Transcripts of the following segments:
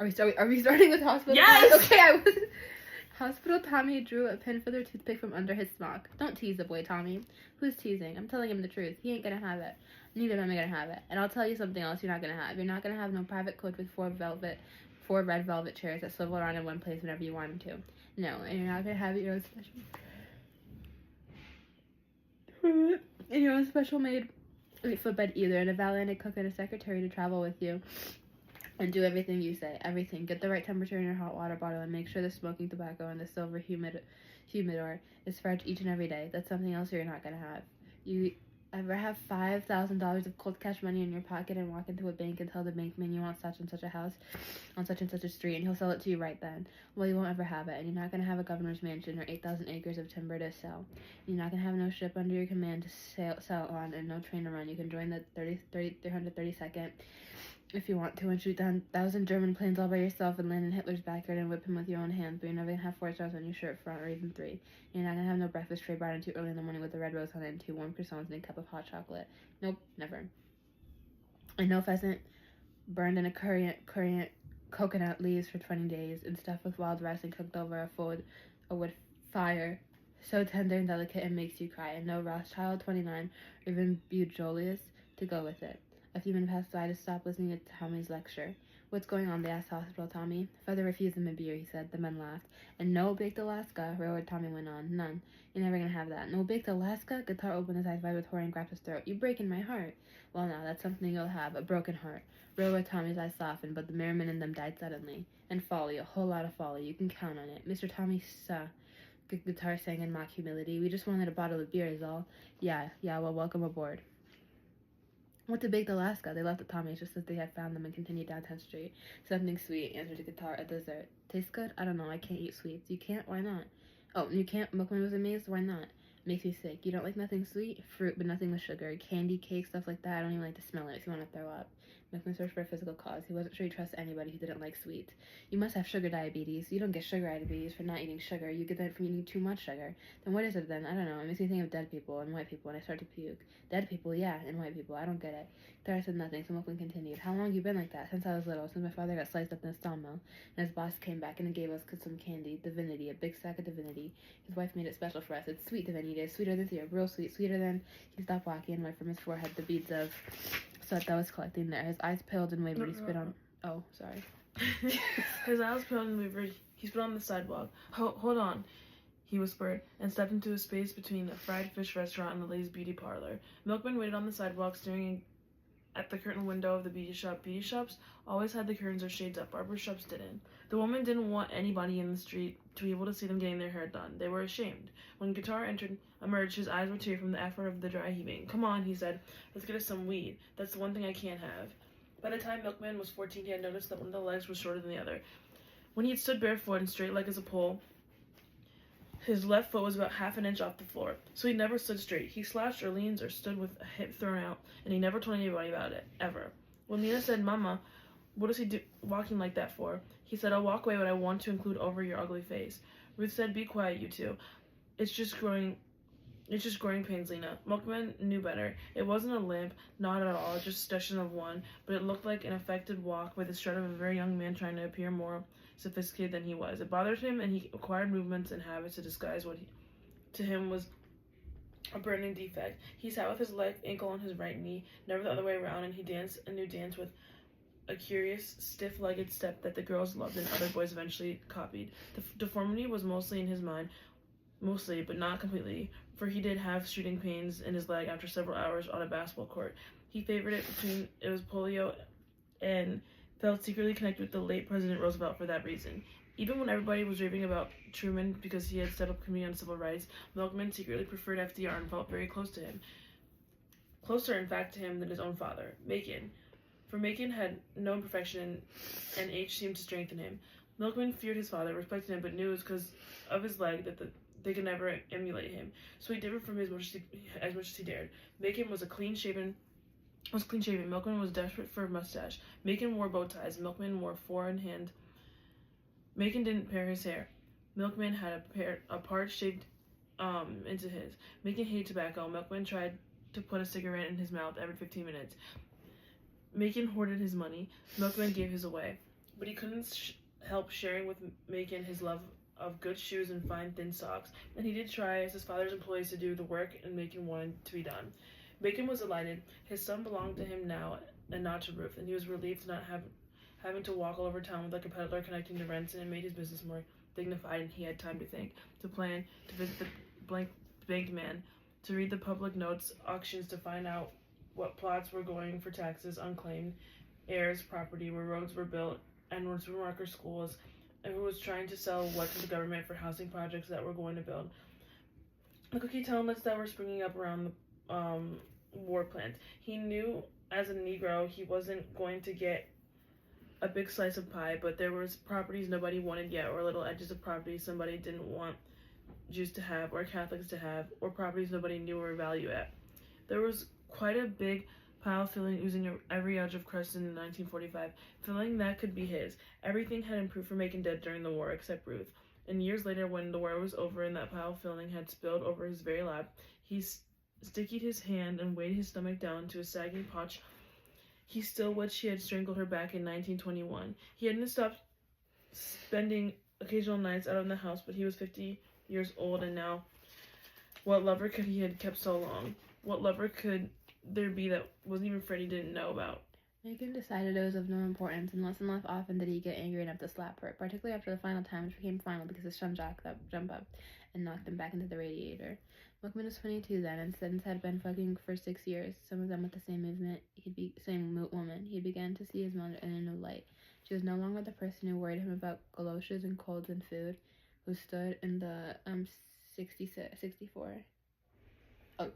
Are we starting with hospital? Yes! Tommy? Okay, I was... Hospital Tommy drew a pin for their toothpick from under his smock. Don't tease the boy, Tommy. Who's teasing? I'm telling him the truth. He ain't gonna have it. Neither of them are gonna have it. And I'll tell you something else you're not gonna have. You're not gonna have no private coach with four red velvet chairs that swivel around in one place whenever you want them to. No, and you're not gonna have your own special made 8-foot bed either, and a valet and a cook and a secretary to travel with you. And do everything you say. Everything. Get the right temperature in your hot water bottle and make sure the smoking tobacco in the silver humidor is fresh each and every day. That's something else you're not going to have. You ever have $5,000 of cold cash money in your pocket and walk into a bank and tell the bankman you want such and such a house on such and such a street, and he'll sell it to you right then? Well, you won't ever have it, and you're not going to have a governor's mansion or 8,000 acres of timber to sell. You're not going to have no ship under your command to sail on and no train to run. You can join the 332nd if you want to and shoot down 1,000 German planes all by yourself and land in Hitler's backyard and whip him with your own hands, but you're never going to have 4 stars on your shirt front or even 3. You're not going to have no breakfast tray brought in too early in the morning with a red rose on it and 2 warm croissants and a cup of hot chocolate. Nope, never. And no pheasant burned in a coconut leaves for 20 days and stuffed with wild rice and cooked over a wood fire so tender and delicate it makes you cry, and no Rothschild 29 or even Bujolius to go with it. A few minutes passed by to stop listening to Tommy's lecture. What's going on? They asked Hospital Tommy. Father refused them a beer, he said. The men laughed. And no baked Alaska, railroad Tommy went on. None. You're never gonna have that. No baked Alaska? Guitar opened his eyes wide with horror and grabbed his throat. You're breaking my heart. Well, now, that's something you'll have. A broken heart. Railroad Tommy's eyes softened, but the merriment in them died suddenly. And folly, a whole lot of folly. You can count on it. Mr. Tommy, Guitar sang in mock humility. We just wanted a bottle of beer is all. Yeah, well, welcome aboard. What to baked Alaska? They left the Tommy's just as they had found them and continued down 10th Street. Something sweet, answered the Guitar, a dessert. Tastes good? I don't know, I can't eat sweets. You can't? Why not? Oh, you can't? Milkman was amazed. Why not? Makes me sick. You don't like nothing sweet? Fruit, but nothing with sugar. Candy, cake, stuff like that. I don't even like to smell it if you want to throw up. Milkman searched for a physical cause. He wasn't sure he trusted anybody who didn't like sweets. You must have sugar diabetes. You don't get sugar diabetes for not eating sugar. You get that from eating too much sugar. Then what is it then? I don't know. It makes me think of dead people and white people, and I start to puke. Dead people, yeah, and white people. I don't get it. Clara said nothing, so Milkman continued. How long you been like that? Since I was little, since my father got sliced up in a sawmill, and his boss came back and gave us some candy. Divinity, a big sack of Divinity. His wife made it special for us. It's sweet Divinity. It's sweeter than syrup, real sweet, sweeter than... He stopped walking and wiped from his forehead the beads of sweat that was collecting there. His eyes paled and wavered. He spit on... Oh, sorry. His eyes paled and wavered. He spit on the sidewalk. Hold on, he whispered, and stepped into a space between a fried fish restaurant and the Lay's beauty parlor. Milkman waited on the sidewalk, staring at the curtain window of the beauty shop. Beauty shops always had the curtains or shades up. Barber shops didn't. The woman didn't want anybody in the street to be able to see them getting their hair done. They were ashamed. When Guitar emerged, his eyes were teary from the effort of the dry heaving. Come on, he said. Let's get us some weed. That's the one thing I can't have. By the time Milkman was 14, he had noticed that one of the legs was shorter than the other. When he had stood barefoot and straight-legged as a pole, his left foot was about half an inch off the floor, so he never stood straight. He slouched or leaned or stood with a hip thrown out, and he never told anybody about it, ever. When Lena said, Mama, what is he walking like that for? He said, I'll walk away, but I want to include over your ugly face. Ruth said, be quiet, you two. It's just growing pains, Lena. Milkman knew better. It wasn't a limp, not at all, just a suggestion of one, but it looked like an affected walk with the strut of a very young man trying to appear more sophisticated than he was. It bothered him, and he acquired movements and habits to disguise what to him was a burning defect. He sat with his left ankle on his right knee, never the other way around, and he danced a new dance with a curious, stiff-legged step that the girls loved and other boys eventually copied. The deformity was mostly in his mind, mostly, but not completely, for he did have shooting pains in his leg after several hours on a basketball court. He favored it was polio and felt secretly connected with the late President Roosevelt for that reason. Even when everybody was raving about Truman because he had set up a committee on civil rights, Milkman secretly preferred FDR and felt very close to him. Closer, in fact, to him than his own father, Macon. For Macon had no imperfection, and age seemed to strengthen him. Milkman feared his father, respected him, but knew it was because of his leg that they could never emulate him. So he differed from him as much as he dared. Macon was clean-shaven. Milkman was desperate for a mustache. Macon wore bow ties. Milkman wore four-in-hand. Macon didn't pair his hair. Milkman had a part shaved into his. Macon hated tobacco. Milkman tried to put a cigarette in his mouth every 15 minutes. Macon hoarded his money. Milkman gave his away. but he couldn't help sharing with Macon his love of good shoes and fine thin socks, and he did try as his father's employees to do the work and Macon wanted to be done. Macon was delighted. His son belonged to him now and not to Ruth, and he was relieved to not having to walk all over town like a peddler connecting the rents, and it made his business more dignified, and he had time to think, to plan, to visit the bank man, to read the public notes auctions to find out what plots were going for taxes, unclaimed heirs property, where roads were built, and where worker schools, and who was trying to sell what to the government for housing projects that were going to build. The cookie telling that were springing up around the war plant. He knew as a Negro he wasn't going to get a big slice of pie, but there was properties nobody wanted yet, or little edges of properties somebody didn't want Jews to have, or Catholics to have, or properties nobody knew or value at. There was quite a big pile filling oozing every edge of Creston in 1945, filling that could be his. Everything had improved for Macon dead during the war, except Ruth. And years later, when the war was over and that pile filling had spilled over his very lap, he stickied his hand and weighed his stomach down to a sagging potch. He still wished she had strangled her back in 1921. He hadn't stopped spending occasional nights out of the house, but he was 50 years old, and now what lover could he had kept so long? What lover could there be that wasn't even Freddie didn't know about? Macon decided it was of no importance, and less often did he get angry enough to slap her, particularly after the final time, which became final because his son jumped up and knocked him back into the radiator. Milkman was 22 then, and since had been fucking for 6 years, some of them with the same woman. He began to see his mother in a new light. She was no longer the person who worried him about galoshes and colds and food, who stood in the 64. Oh.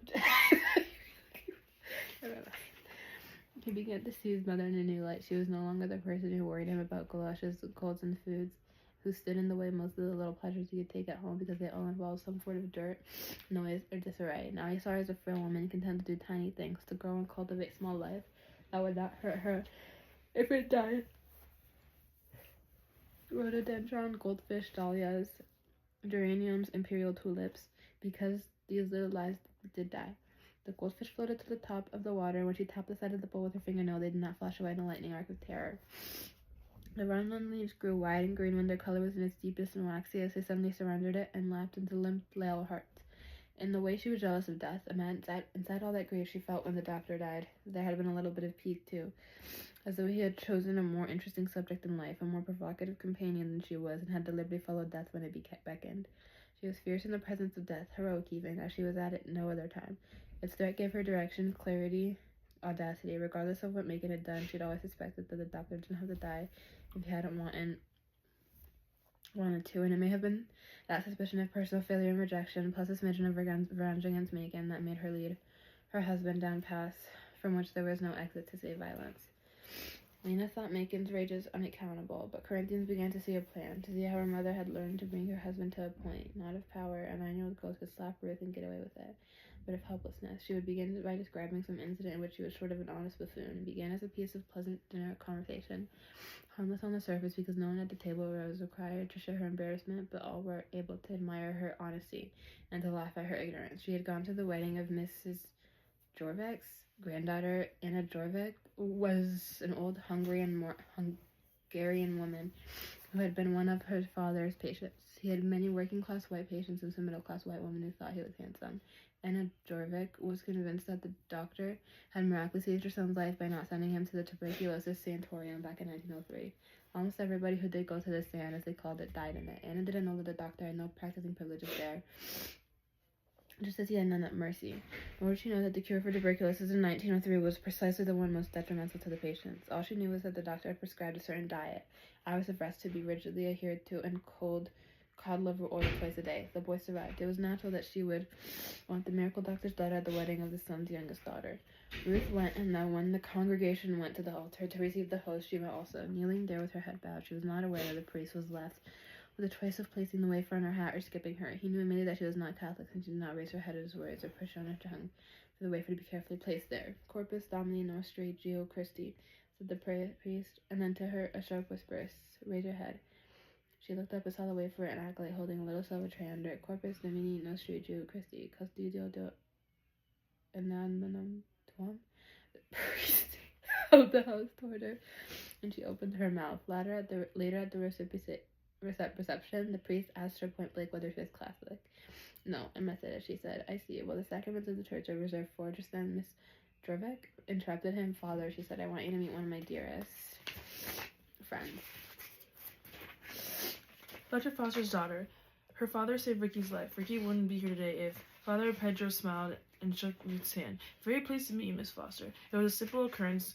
He began to see his mother in a new light. She was no longer the person who worried him about galoshes, colds, and foods, who stood in the way most of the little pleasures he could take at home because they all involved some sort of dirt, noise, or disarray. Now he saw her as a frail woman content to do tiny things, to grow and cultivate small life that would not hurt her if it died. Rhododendron, goldfish, dahlias, geraniums, imperial tulips, because these little lives did die. The goldfish floated to the top of the water, and when she tapped the side of the bowl with her fingernail, they did not flash away in a lightning arc of terror. The round leaves grew wide and green when their color was in its deepest and waxiest. They suddenly surrounded it and lapped into limp, pale hearts. In the way she was jealous of death, a man inside all that grief she felt when the doctor died. There had been a little bit of pique, too, as though he had chosen a more interesting subject in life, a more provocative companion than she was, and had deliberately followed death when it beckoned. She was fierce in the presence of death, heroic even, as she was at it no other time. Its threat gave her direction, clarity, audacity. Regardless of what Macon had done, she'd always suspected that the doctor didn't have to die if he hadn't wanted to, and it may have been that suspicion of personal failure and rejection, plus a smidgen of revenge against Macon, that made her lead her husband down paths from which there was no exit to save violence. Lena thought Macon's rages unaccountable, but Corinthians began to see a plan, to see how her mother had learned to bring her husband to a point, not of power. A 9-year-old girl could slap Ruth and get away with it, but of helplessness. She would begin by describing some incident in which she was sort of an honest buffoon. It began as a piece of pleasant dinner conversation, harmless on the surface because no one at the table was required to share her embarrassment, but all were able to admire her honesty and to laugh at her ignorance. She had gone to the wedding of Mrs. Jorvik's granddaughter. Anna Jorvik was an old Hungarian woman who had been one of her father's patients. He had many working-class white patients and some middle-class white women who thought he was handsome. Anna Jorvik was convinced that the doctor had miraculously saved her son's life by not sending him to the tuberculosis sanatorium back in 1903. Almost everybody who did go to the sand, as they called it, died in it. Anna didn't know that the doctor had no practicing privileges there, just as he had none at Mercy. Nor did she know that the cure for tuberculosis in 1903 was precisely the one most detrimental to the patients. All she knew was that the doctor had prescribed a certain diet, hours of rest to be rigidly adhered to, and cod liver oil twice a day. The boy survived. It was natural that she would want the miracle doctor's daughter at the wedding of the son's youngest daughter. Ruth went, and now when the congregation went to the altar to receive the host, she went also. Kneeling there with her head bowed, she was not aware that the priest was left with the choice of placing the wafer on her hat or skipping her. He knew immediately that she was not Catholic, and she did not raise her head at his words or push on her tongue for the wafer to be carefully placed there. Corpus Domini Nostri Geo Christi, said the priest, and then to her a sharp whisper, raise your head. She looked up and saw the wafer and acolyte holding a little silver tray under it. Corpus Domini Nostri Geo Christi, Custodio de Inanimum Tuum. The priest held the house toward her and she opened her mouth. Later at the reception, the priest asked her point blank whether she was Catholic. No, I'm Methodist, she said. I see. Well, the sacraments of the church are reserved for just then. Miss Drovic interrupted him. Father, she said, I want you to meet one of my dearest friends. Dr. Foster's daughter. Her father saved Ricky's life. Ricky wouldn't be here today if... Father Pedro smiled and shook Ruth's hand. Very pleased to meet you, Miss Foster. It was a simple occurrence,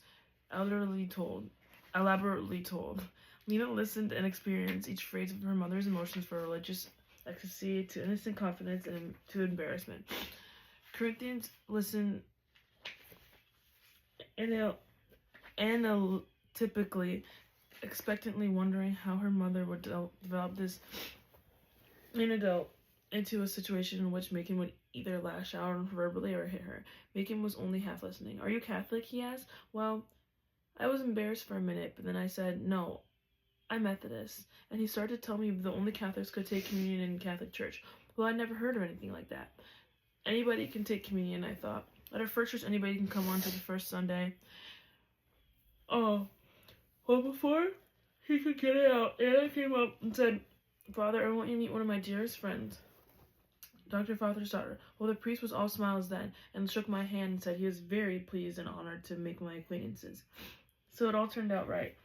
elaborately told. Lena listened and experienced each phrase of her mother's emotions, from religious ecstasy to innocent confidence and to embarrassment. Corinthians listened analytically, expectantly, wondering how her mother would develop this antidote into a situation in which Macon would either lash out verbally or hit her. Macon was only half listening. Are you Catholic? He asked. Well, I was embarrassed for a minute, but then I said, no, I'm Methodist. And he started to tell me the only Catholics could take communion in Catholic Church. Well, I'd never heard of anything like that. Anybody can take communion, I thought. At our first church, anybody can come on to the first Sunday. Oh, well, before he could get it out, Anna came up and said, Father, I want you to meet one of my dearest friends, Dr. Foster's daughter. Well, the priest was all smiles then, and shook my hand and said he was very pleased and honored to make my acquaintances. So it all turned out right.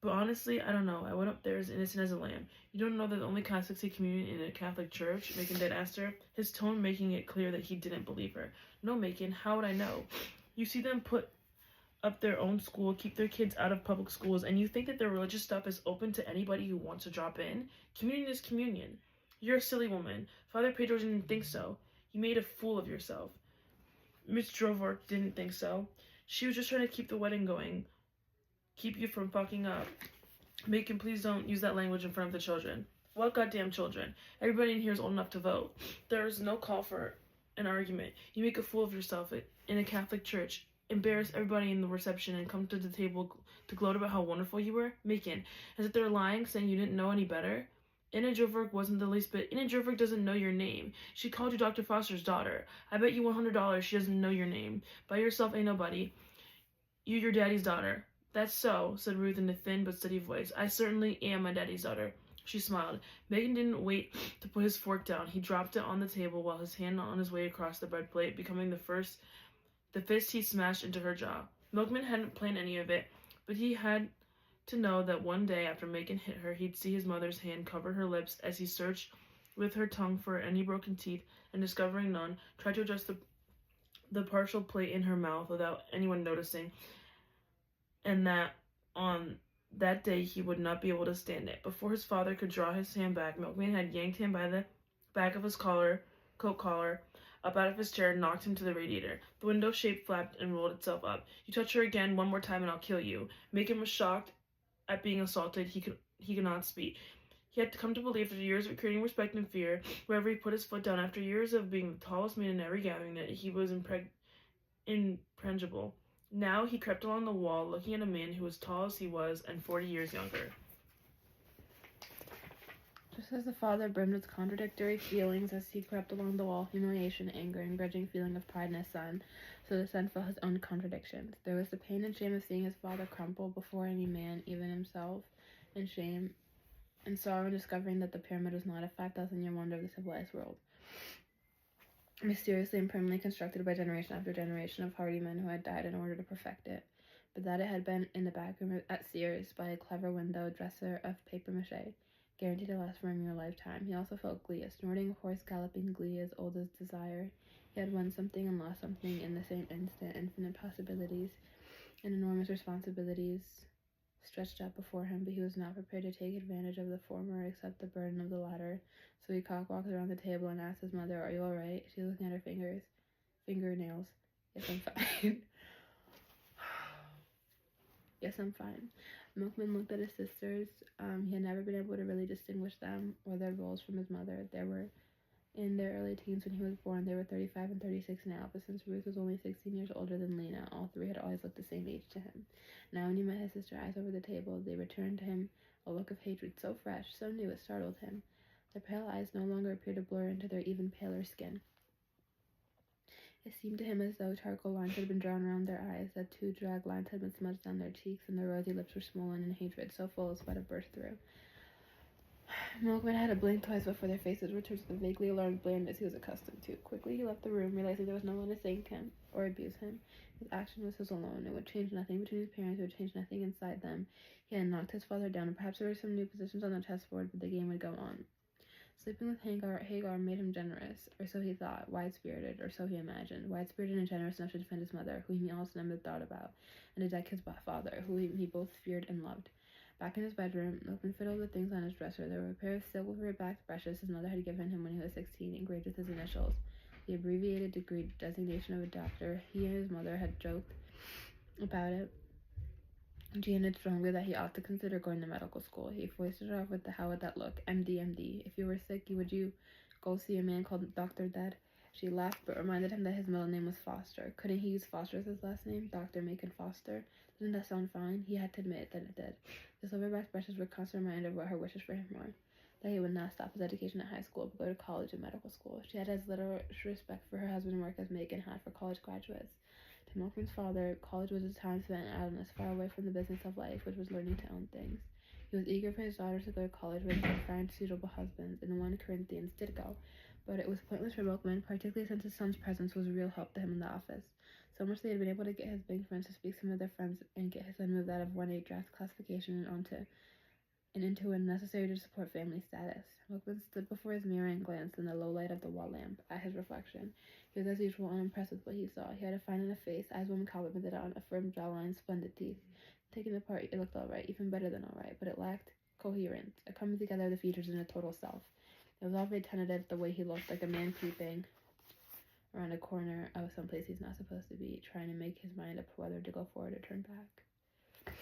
But honestly, I don't know. I went up there as innocent as a lamb. You don't know that only Catholics take communion in a Catholic church? Macon then asked her, his tone making it clear that he didn't believe her. No, Macon, how would I know? You see them put up their own school, keep their kids out of public schools, and you think that their religious stuff is open to anybody who wants to drop in? Communion is communion. You're a silly woman. Father Pedro didn't think so. You made a fool of yourself. Miss Drovork didn't think so. She was just trying to keep the wedding going. Keep you from fucking up. Macon, please don't use that language in front of the children. What goddamn children? Everybody in here is old enough to vote. There is no call for an argument. You make a fool of yourself in a Catholic church. Embarrass everybody in the reception and come to the table to gloat about how wonderful you were? Macon, as if they're lying, saying you didn't know any better? Anna Joverk wasn't the least bit. Anna Joverk doesn't know your name. She called you Dr. Foster's daughter. I bet you $100 she doesn't know your name. By yourself ain't nobody. You your daddy's daughter. That's so, said Ruth in a thin but steady voice. I certainly am my daddy's daughter. She smiled. Megan didn't wait to put his fork down. He dropped it on the table while his hand on his way across the bread plate, becoming the fist he smashed into her jaw. Milkman hadn't planned any of it, but he had to know that one day after Megan hit her, he'd see his mother's hand cover her lips as he searched with her tongue for any broken teeth, and discovering none, tried to adjust the partial plate in her mouth without anyone noticing, and that on that day he would not be able to stand it. Before his father could draw his hand back, Milkman had yanked him by the back of his coat collar, up out of his chair, and knocked him to the radiator. The window shape flapped and rolled itself up. You touch her again one more time and I'll kill you. Macon was shocked at being assaulted. He could not speak. He had to come to believe, after years of creating respect and fear wherever he put his foot down, after years of being the tallest man in every gathering, that he was impregnable. Now he crept along the wall, looking at a man who was tall as he was and 40 years younger. Just as the father brimmed with contradictory feelings as he crept along the wall, humiliation, anger, and grudging feeling of pride in his son, so the son felt his own contradictions. There was the pain and shame of seeing his father crumple before any man, even himself, and shame and sorrow in discovering that the pyramid was not a 5,000-year wonder of the civilized world, mysteriously and permanently constructed by generation after generation of hardy men who had died in order to perfect it, but that it had been in the back room at Sears by a clever window dresser of papier-mâché, guaranteed to last for a mere lifetime. He also felt glee, a snorting, horse-galloping glee as old as desire. He had won something and lost something in the same instant, infinite possibilities and enormous responsibilities stretched out before him, but he was not prepared to take advantage of the former, accept the burden of the latter. So he cock-walked around the table and asked his mother, "Are you all right?" She was looking at her fingernails. "Yes, I'm fine." "Yes, I'm fine." Milkman looked at his sisters. He had never been able to really distinguish them or their roles from his mother. They were in their early teens when he was born. They were 35 and 36 now, but since Ruth was only 16 years older than Lena, all three had always looked the same age to him. Now when he met his sister eyes over the table, they returned to him a look of hatred so fresh, so new, it startled him. Their pale eyes no longer appeared to blur into their even paler skin. It seemed to him as though charcoal lines had been drawn around their eyes, that 2 drag lines had been smudged down their cheeks, and their rosy lips were swollen in hatred so full a sweat had burst through. Milkman had to blink twice before their faces returned to the vaguely alarmed blandness he was accustomed to. Quickly he left the room, realizing there was no one to thank him or abuse him. His action was his alone. It would change nothing between his parents. It would change nothing inside them. He had knocked his father down, and perhaps there were some new positions on the chessboard, but the game would go on. Sleeping with Hagar made him generous, or so he thought, wide-spirited, or so he imagined, wide-spirited and generous enough to defend his mother, whom he also never thought about, and to deck his father, whom he both feared and loved. Back in his bedroom, Milkman fiddled with things on his dresser. There were a pair of silver-backed brushes his mother had given him when he was 16, engraved with his initials. The abbreviated degree designation of a doctor. He and his mother had joked about it. She hinted strongly that he ought to consider going to medical school. He foisted her off with the "how would that look? MD, MD. If you were sick, would you go see a man called Dr. Dead?" She laughed, but reminded him that his middle name was Foster. Couldn't he use Foster as his last name? Dr. Macon Foster? Didn't that sound fine? He had to admit that it did. The silverback brushes were a constant reminder of what her wishes for him were. That he would not stop his education at high school, but go to college and medical school. She had as little respect for her husband's work as Macon had for college graduates. To Milkman's father, college was his time spent in idleness, far away from the business of life, which was learning to own things. He was eager for his daughters to go to college where they could find suitable husbands, and 1 Corinthians did go. But it was pointless for Milkman, particularly since his son's presence was a real help to him in the office. So much they had been able to get his bank friends to speak to some of their friends and get his son moved out of 1A draft classification and into a necessary to support family status. Milkman stood before his mirror and glanced in the low light of the wall lamp at his reflection. He was as usual unimpressed with what he saw. He had a fine enough face, as woman complimented on, a firm jawline, splendid teeth. Taken apart, it looked all right, even better than all right, but it lacked coherence, a coming together of the features in a total self. It was all very tentative, the way he looked, like a man peeping around a corner of some place he's not supposed to be, trying to make his mind up whether to go forward or turn back.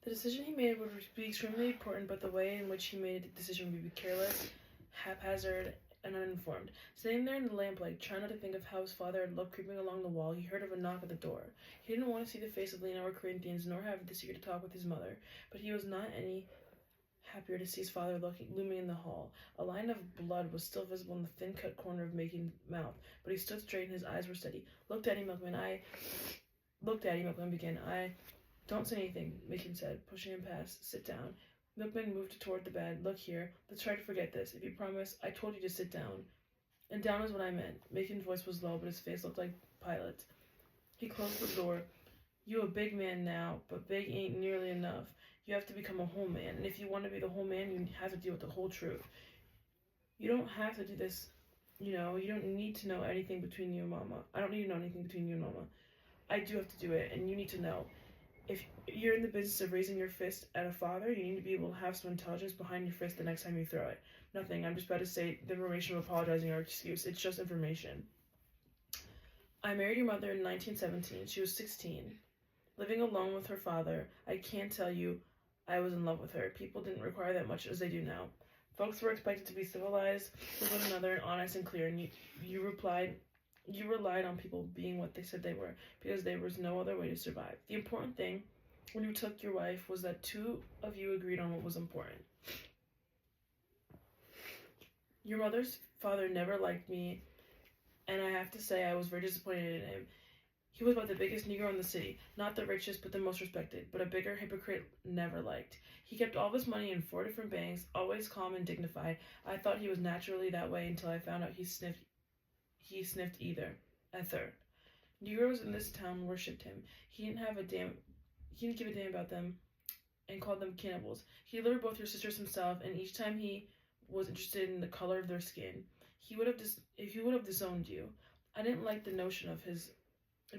The decision he made would be extremely important, but the way in which he made the decision would be careless, haphazard, and uninformed. Sitting there in the lamplight, trying not to think of how his father had looked creeping along the wall, he heard of a knock at the door. He didn't want to see the face of Lena or Corinthians, nor have the secret to talk with his mother, but he was not any happier to see his father looming in the hall. A line of blood was still visible in the thin-cut corner of Macon's mouth, but he stood straight and his eyes were steady. Look, Daddy Milkman, began. Don't say anything, Macon said, pushing him past. Sit down. Milkman moved toward the bed. Look here, let's try to forget this. If you promise, I told you to sit down. And down is what I meant. Macon's voice was low, but his face looked like Pilate's. He closed the door. You a big man now, but big ain't nearly enough. You have to become a whole man, and if you want to be the whole man, you have to deal with the whole truth. You don't have to do this, you don't need to know anything between you and Mama. I don't need to know anything between you and Mama. I do have to do it, and you need to know. If you're in the business of raising your fist at a father, you need to be able to have some intelligence behind your fist the next time you throw it. Nothing. I'm just about to say the information of apologizing or excuse. It's just information. I married your mother in 1917. She was 16. Living alone with her father, I can't tell you I was in love with her. People didn't require that much as they do now. Folks were expected to be civilized with one another and honest and clear, and you relied on people being what they said they were, because there was no other way to survive. The important thing when you took your wife was that 2 of you agreed on what was important. Your mother's father never liked me, and I have to say I was very disappointed in him. He was about the biggest Negro in the city, not the richest but the most respected, but a bigger hypocrite never liked. He kept all of his money in 4 different banks, always calm and dignified. I thought he was naturally that way until I found out he sniffed ether. Negroes in this town worshipped him. He didn't give a damn about them and called them cannibals. He delivered both your sisters himself, and each time he was interested in the color of their skin, he would have disowned you. I didn't like the notion of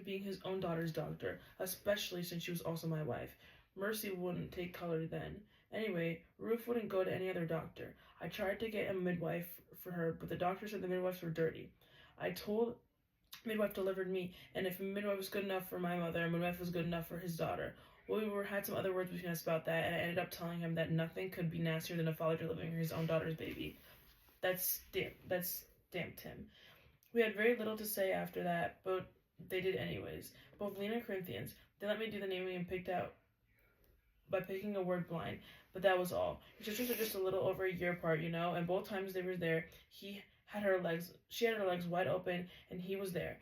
being his own daughter's doctor, especially since she was also my wife. Mercy wouldn't take color then. Anyway, Ruth wouldn't go to any other doctor. I tried to get a midwife for her, but the doctor said the midwives were dirty. I told midwife delivered me, and if a midwife was good enough for my mother, a midwife was good enough for his daughter. Well, we had some other words between us about that, and I ended up telling him that nothing could be nastier than a father delivering his own daughter's baby. That's damped him. We had very little to say after that, but they did anyways. Both Lena and Corinthians. They let me do the naming and picked out by picking a word blind, but that was all. Your sisters are just a little over a year apart, you know, and both times they were there, she had her legs wide open, and he was there.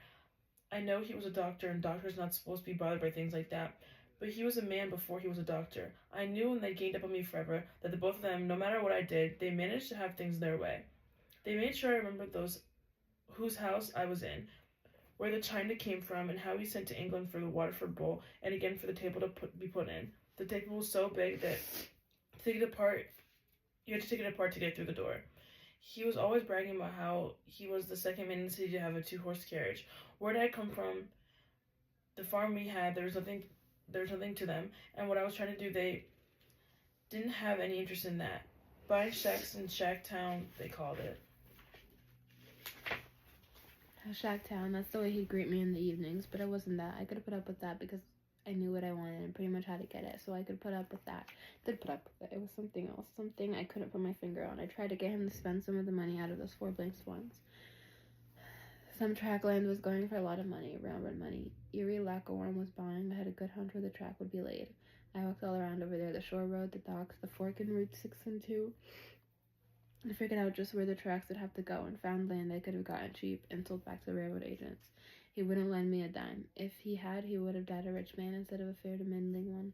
I know he was a doctor, and doctors not supposed to be bothered by things like that, but he was a man before he was a doctor. I knew when they gained up on me forever that the both of them, no matter what I did, they managed to have things their way. They made sure I remembered those whose house I was in, where the china came from, and how he sent to England for the Waterford bowl, and again for the table to be put in. The table was so big that to take it apart, you had to take it apart to get through the door. He was always bragging about how he was the second man in the city to have a 2-horse carriage. Where did I come from? The farm we had, there was nothing to them, and what I was trying to do, they didn't have any interest in that. Buying shacks in Shack Town, they called it. Shack Town, that's the way he'd greet me in the evenings, but it wasn't that. I could have put up with that because I knew what I wanted and pretty much how to get it, so I could put up with that. Did put up with it. It was something else, something I couldn't put my finger on. I tried to get him to spend some of the money out of those 4 blank swans. Some track land was going for a lot of money, railroad money. Erie Lackawarm was buying. I had a good hunch where the track would be laid. I walked all around over there, the shore road, the docks, the fork in Route 6 and 2. I figured out just where the tracks would have to go and found land I could have gotten cheap and sold back to railroad agents. He wouldn't lend me a dime. If he had, he would have died a rich man instead of a fair to middling one,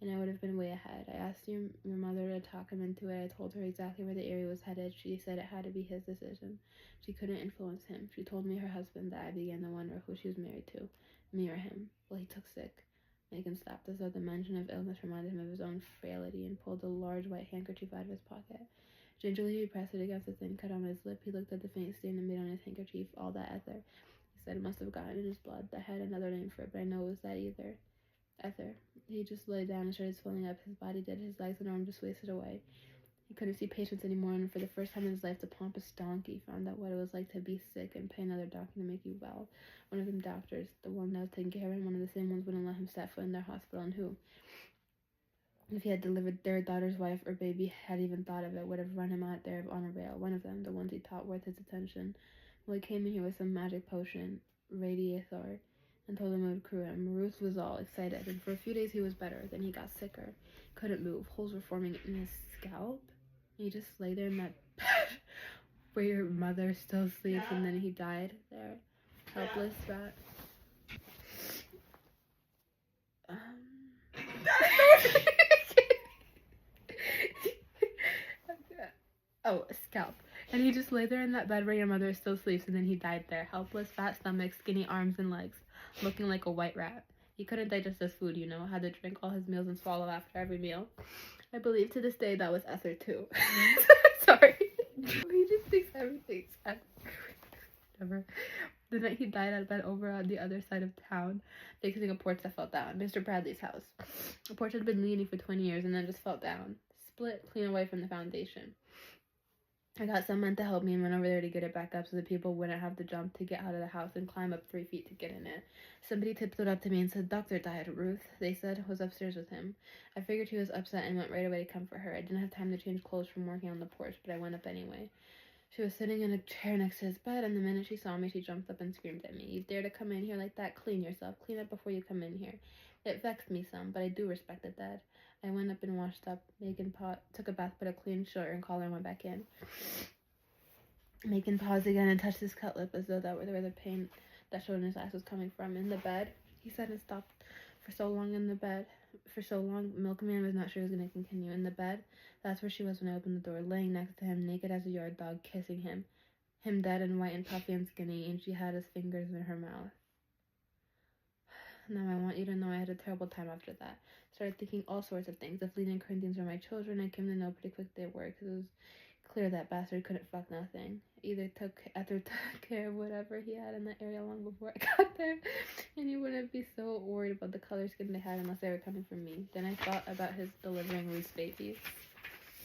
and I would have been way ahead. I asked your mother to talk him into it. I told her exactly where the area was headed. She said it had to be his decision. She couldn't influence him. She told me her husband died. I began to wonder who she was married to, me or him. Well, he took sick. Megan stopped as though the mention of illness reminded him of his own frailty and pulled a large white handkerchief out of his pocket. Gingerly, he pressed it against the thin cut on his lip. He looked at the faint stain it made on his handkerchief, all that ether. He said it must have gotten in his blood. I had another name for it, but I know it was that either. Ether. He just lay down and started swelling up. His body did. His legs and arms just wasted away. He couldn't see patients anymore, and for the first time in his life, the pompous donkey found out what it was like to be sick and pay another doctor to make you well. One of them doctors, the one that was taking care of him, one of the same ones wouldn't let him set foot in their hospital, and who, if he had delivered their daughter's wife or baby, had even thought of it, would have run him out there on a rail. One of them, the ones he thought worth his attention. Well, he came in here with some magic potion, Radiathor, and told him it would cure him. Ruth was all excited, and for a few days he was better. Then he got sicker. Couldn't move. Holes were forming in his scalp. And he just lay there in that bed where your mother still sleeps, and then he died there. Helpless, rat. Oh, a scalp. And he just lay there in that bed where your mother still sleeps, and then he died there. Helpless, fat stomach, skinny arms and legs, looking like a white rat. He couldn't digest his food, you know, had to drink all his meals and swallow after every meal. I believe to this day that was Ether too. Sorry. He just thinks everything's Ether. Whatever. The night he died, I bed over on the other side of town, fixing a porch that fell down. Mr. Bradley's house. The porch had been leaning for 20 years and then just fell down. Split clean away from the foundation. I got some men to help me and went over there to get it back up so the people wouldn't have to jump to get out of the house and climb up 3 feet to get in it. Somebody tiptoed up to me and said, "Doctor died." Ruth, they said, was upstairs with him. I figured he was upset and went right away to comfort her. I didn't have time to change clothes from working on the porch, but I went up anyway. She was sitting in a chair next to his bed, and the minute she saw me, she jumped up and screamed at me. "You dare to come in here like that? Clean yourself. Clean up before you come in here." It vexed me some, but I do respect the dead. I went up and washed up. Megan took a bath, put a clean shirt and collar, and went back in. Megan paused again and touched his cut lip as though that were where the pain that showed in his eyes was coming from. "In the bed," he said, and stopped. For so long, Milkman was not sure he was going to continue. "In the bed?" That's where she was when I opened the door, laying next to him, naked as a yard dog, kissing him. Him dead and white and puffy and skinny, and she had his fingers in her mouth. Now I want you to know I had a terrible time after that. Started thinking all sorts of things. If Lena and Corinthians were my children, I came to know pretty quick they were, because it was clear that bastard couldn't fuck nothing. Ether took care of whatever he had in that area long before I got there, and he wouldn't be so worried about the color skin they had unless they were coming from me. Then I thought about his delivering Ruth's babies.